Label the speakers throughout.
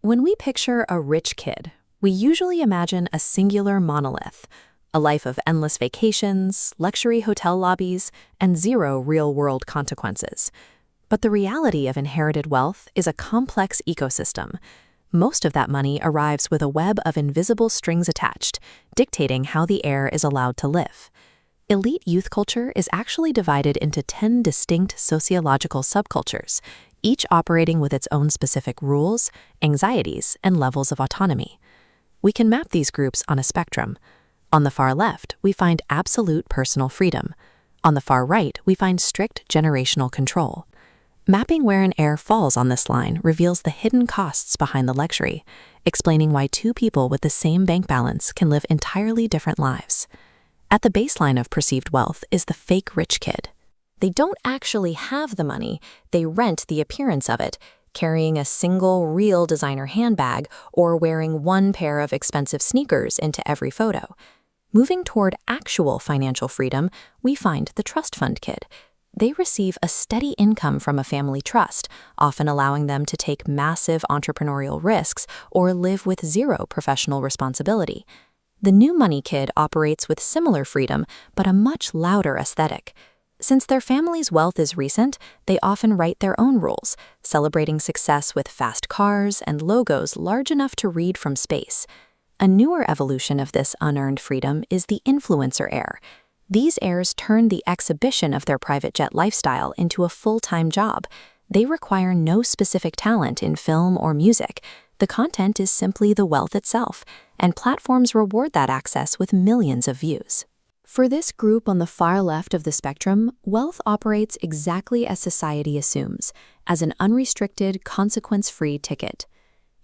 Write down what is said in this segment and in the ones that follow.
Speaker 1: When we picture a rich kid, we usually imagine a singular monolith, a life of endless vacations, luxury hotel lobbies, and zero real-world consequences. But the reality of inherited wealth is a complex ecosystem. Most of that money arrives with a web of invisible strings attached, dictating how the heir is allowed to live. Elite youth culture is actually divided into 10 distinct sociological subcultures, each operating with its own specific rules, anxieties, and levels of autonomy. We can map these groups on a spectrum. On the far left, we find absolute personal freedom. On the far right, we find strict generational control. Mapping where an heir falls on this line reveals the hidden costs behind the luxury, explaining why two people with the same bank balance can live entirely different lives. At the baseline of perceived wealth is the fake rich kid. They don't actually have the money, they rent the appearance of it, carrying a single real designer handbag or wearing one pair of expensive sneakers into every photo. Moving toward actual financial freedom, we find the trust fund kid. They receive a steady income from a family trust, often allowing them to take massive entrepreneurial risks or live with zero professional responsibility. The new money kid operates with similar freedom, but a much louder aesthetic. Since their family's wealth is recent, they often write their own rules, celebrating success with fast cars and logos large enough to read from space. A newer evolution of this unearned freedom is the influencer heir. These heirs turn the exhibition of their private jet lifestyle into a full-time job. They require no specific talent in film or music. The content is simply the wealth itself, and platforms reward that access with millions of views. For this group on the far left of the spectrum, wealth operates exactly as society assumes, as an unrestricted, consequence-free ticket.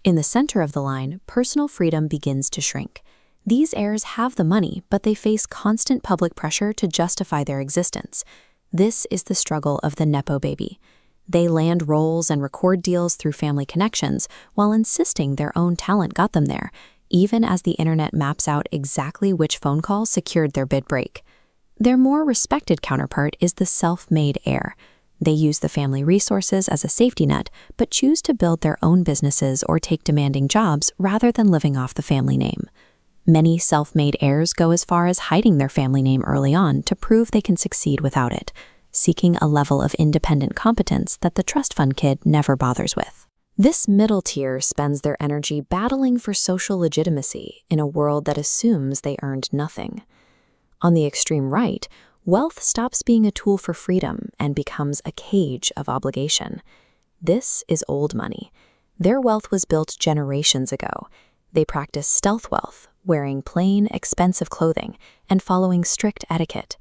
Speaker 1: In the center of the line, personal freedom begins to shrink. These heirs have the money, but they face constant public pressure to justify their existence. This is the struggle of the Nepo Baby. They land roles and record deals through family connections while insisting their own talent got them there, even as the internet maps out exactly which phone call secured their bid break. Their more respected counterpart is the self-made heir. They use the family resources as a safety net, but choose to build their own businesses or take demanding jobs rather than living off the family name. Many self-made heirs go as far as hiding their family name early on to prove they can succeed without it, seeking a level of independent competence that the trust fund kid never bothers with. This middle tier spends their energy battling for social legitimacy in a world that assumes they earned nothing. On the extreme right, wealth stops being a tool for freedom and becomes a cage of obligation. This is old money. Their wealth was built generations ago. They practice stealth wealth, wearing plain, expensive clothing and following strict etiquette.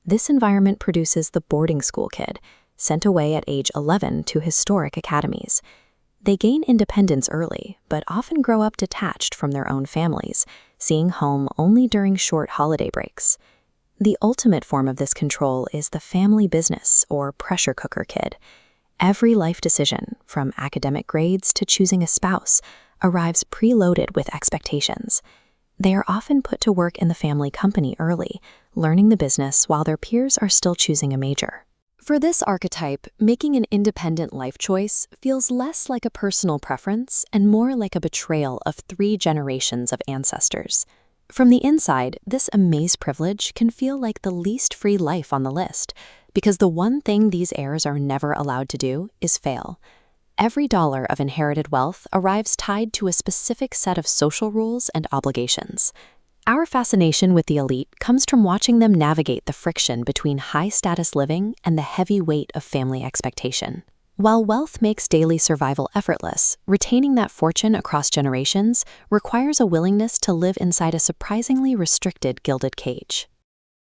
Speaker 1: This environment produces the boarding school kid, sent away at age 11 to historic academies. They gain independence early, but often grow up detached from their own families, seeing home only during short holiday breaks. The ultimate form of this control is the family business or pressure cooker kid. Every life decision, from academic grades to choosing a spouse, arrives preloaded with expectations. They are often put to work in the family company early, learning the business while their peers are still choosing a major. For this archetype, making an independent life choice feels less like a personal preference and more like a betrayal of 3 generations of ancestors. From the inside, this amaze privilege can feel like the least free life on the list, because the one thing these heirs are never allowed to do is fail. Every dollar of inherited wealth arrives tied to a specific set of social rules and obligations. Our fascination with the elite comes from watching them navigate the friction between high-status living and the heavy weight of family expectation. While wealth makes daily survival effortless, retaining that fortune across generations requires a willingness to live inside a surprisingly restricted gilded cage.